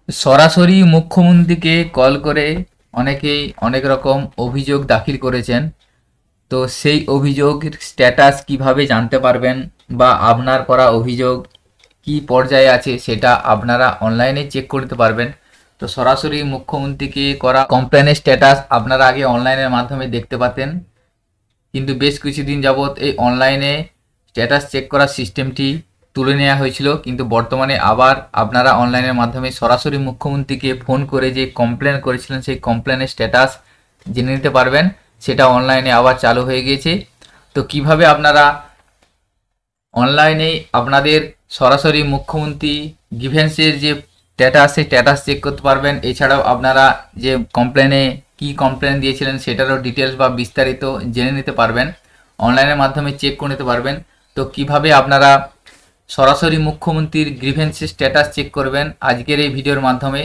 সরাসরি মুখ্যমন্ত্রীকে কল করে অনেকেই অনেক রকম অভিযোগ দাখিল করেছেন। তো সেই অভিযোগের স্ট্যাটাস কিভাবে জানতে পারবেন বা আপনার করা অভিযোগ কি পর্যায়ে আছে সেটা আপনারা অনলাইনে চেক করতে পারবেন। তো সরাসরি মুখ্যমন্ত্রীকে করা কমপ্লেনের স্ট্যাটাস আপনারা আগে অনলাইনের মাধ্যমে দেখতে পাতেন, কিন্তু বেশ কিছুদিন যাবৎ এই অনলাইনে স্ট্যাটাস চেক করার সিস্টেমটি তুলে নেওয়া হয়েছিল, কিন্তু বর্তমানে আবার আপনারা অনলাইনের মাধ্যমে সরাসরি মুখ্যমন্ত্রীকে ফোন করে যে কমপ্লেন করেছিলেন সেই কমপ্লেনের স্ট্যাটাস জেনে নিতে পারবেন। সেটা অনলাইনে আবার চালু হয়ে গিয়েছে। তো কিভাবে আপনারা অনলাইনে আপনাদের সরাসরি মুখ্যমন্ত্রী গ্রিভেন্সের যে স্ট্যাটাস সেই স্ট্যাটাস চেক করতে পারবেন, এছাড়াও আপনারা যে কমপ্লেনে কি কমপ্লেন দিয়েছিলেন সেটারও ডিটেলস বা বিস্তারিত জেনে নিতে পারবেন, অনলাইনের মাধ্যমে চেক করে নিতে পারবেন। তো কিভাবে আপনারা সরাসরি মুখ্যমন্ত্রীর গ্রিভেন্সের স্ট্যাটাস চেক করবেন আজকের এই ভিডিওর মাধ্যমে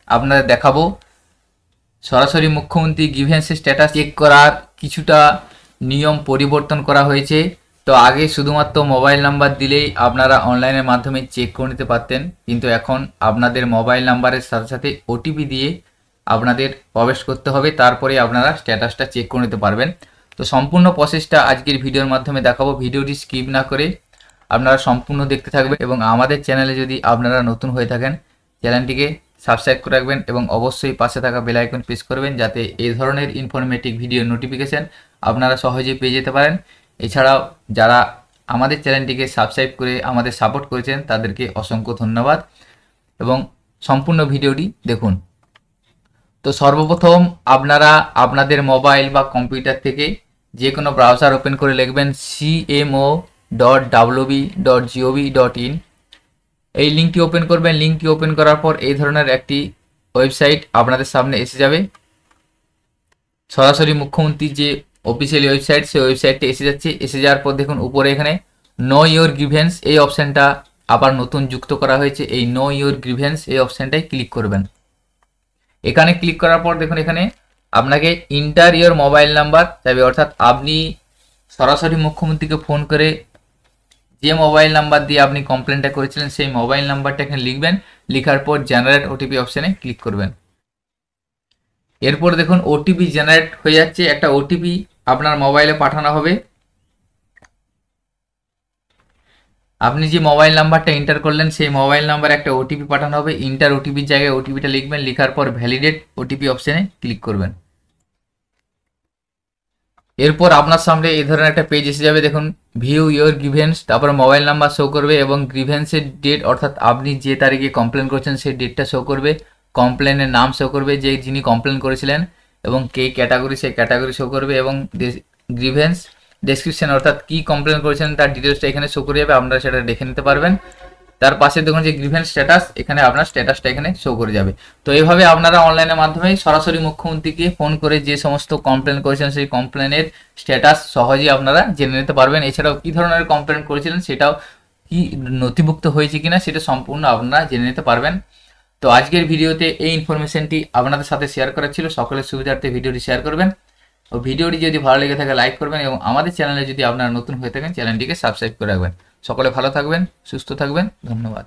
আপনারা দেখাবো। সরাসরি মুখ্যমন্ত্রী গ্রিভেন্সের স্ট্যাটাস চেক করার কিছুটা নিয়ম পরিবর্তন করা হয়েছে। তো আগে শুধুমাত্র মোবাইল নাম্বার দিলেই আপনারা অনলাইনের মাধ্যমে চেক করে নিতে পারতেন, কিন্তু এখন আপনাদের মোবাইল নাম্বারের সাথে সাথে ওটিপি দিয়ে আপনাদের প্রবেশ করতে হবে, তারপরে আপনারা স্ট্যাটাসটা চেক করে নিতে পারবেন। তো সম্পূর্ণ প্রসেসটা আজকের ভিডিওর মাধ্যমে দেখাবো। ভিডিওটি স্কিপ না করে আপনারা সম্পূর্ণ দেখতে থাকবেন এবং আমাদের চ্যানেলে যদি আপনারা নতুন হয়ে থাকেন চ্যানেলটিকে সাবস্ক্রাইব করে রাখবেন এবং অবশ্যই পাশে থাকা বেল আইকন প্রেস করবেন, যাতে এই ধরনের ইনফরমেটিভ ভিডিও নোটিফিকেশন আপনারা সহজেই পেয়ে যেতে পারেন। এছাড়াও যারা আমাদের চ্যানেলটিকে সাবস্ক্রাইব করে আমাদের সাপোর্ট করেছেন তাদেরকে অসংখ্য ধন্যবাদ এবং সম্পূর্ণ ভিডিওটি দেখুন। তো সর্বপ্রথম আপনারা আপনাদের মোবাইল বা কম্পিউটার থেকে যে কোনো ব্রাউজার ওপেন করে লিখবেন cmo.wb.gov.in। এই লিঙ্কটি ওপেন করবেন। লিঙ্কটি ওপেন করার পর এই ধরনের একটি ওয়েবসাইট আপনাদের সামনে এসে যাবে। সরাসরি মুখ্যমন্ত্রীর যে অফিসিয়াল ওয়েবসাইট সেই ওয়েবসাইটটি এসে যাচ্ছে। এসে যাওয়ার পর দেখুন উপরে এখানে নো ইয়োর গ্রিভেন্স এই অপশানটা আবার নতুন যুক্ত করা হয়েছে। এই নো ইয়োর গ্রিভেন্স এই অপশানটায় ক্লিক করবেন। এখানে ক্লিক করার পর দেখুন এখানে আপনাকে ইন্টার ইয়োর মোবাইল নাম্বার চাইবে, অর্থাৎ আপনি সরাসরি মুখ্যমন্ত্রীকে ফোন করে যে মোবাইল নাম্বার দিয়ে আপনি কমপ্লেনটা করেছিলেন সেই মোবাইল নাম্বারটা এখানে লিখবেন। লিখার পর জেনারেট ওটিপি অপশানে ক্লিক করবেন। এরপর দেখুন ওটিপি জেনারেট হয়ে যাচ্ছে। একটা ওটিপি আপনার মোবাইলে পাঠানো হবে। আপনি যে মোবাইল নাম্বারটা এন্টার করলেন সেই মোবাইল নাম্বার একটা ওটিপি পাঠানো হবে। ইন্টার ওটিপির জায়গায় ওটিপিটা লিখবেন। লিখার পর ভ্যালিডেট ওটিপি অপশানে ক্লিক করবেন। এরপর আপনার সামনে এই ধরনের একটা পেজ এসে যাবে। দেখুন ভিউ ইয়োর গ্রিভেন্স, তারপর মোবাইল নাম্বার শো করবে এবং গ্রিভেন্সের ডেট, অর্থাৎ আপনি যে তারিখে কমপ্লেন করছেন সেই ডেটটা শো করবে। কমপ্লেনের নাম শো করবে যে যিনি কমপ্লেন করেছিলেন এবং কে ক্যাটাগরি সেই ক্যাটাগরি শো করবে এবং গ্রিভেন্স ডেসক্রিপশন, অর্থাৎ কী কমপ্লেন করেছেন তার ডিটেলসটা এখানে শো করে যাবে। আপনারা সেটা দেখে নিতে পারবেন। তার পাশে দেখুন যে গ্রিভেন্স স্ট্যাটাস, এখানে আপনার স্ট্যাটাসটা এখানে শো করে যাবে। তো এইভাবে আপনারা অনলাইনের মাধ্যমে সরাসরি মুখ্যমন্ত্রীকে ফোন করে যে সমস্ত কমপ্লেন করেছেন সেই কমপ্লেনের স্ট্যাটাস সহজেই আপনারা জেনে নিতে পারবেন। এছাড়াও কী ধরনের কমপ্লেন করেছিলেন সেটাও কি নথিভুক্ত হয়েছে কিনা সেটা সম্পূর্ণ আপনারা জেনে নিতে পারবেন। তো আজকের ভিডিওতে এই ইনফরমেশনটি আপনাদের সাথে শেয়ার করা ছিল। সকলের সুবিধার্থে ভিডিওটি শেয়ার করবেন ও ভিডিওটি যদি ভালো লেগে থাকে লাইক করবেন এবং আমাদের চ্যানেলে যদি আপনারা নতুন হয়ে থাকেন চ্যানেলটিকে সাবস্ক্রাইব করে রাখবেন। সকলে ভালো থাকবেন, সুস্থ থাকবেন, ধন্যবাদ।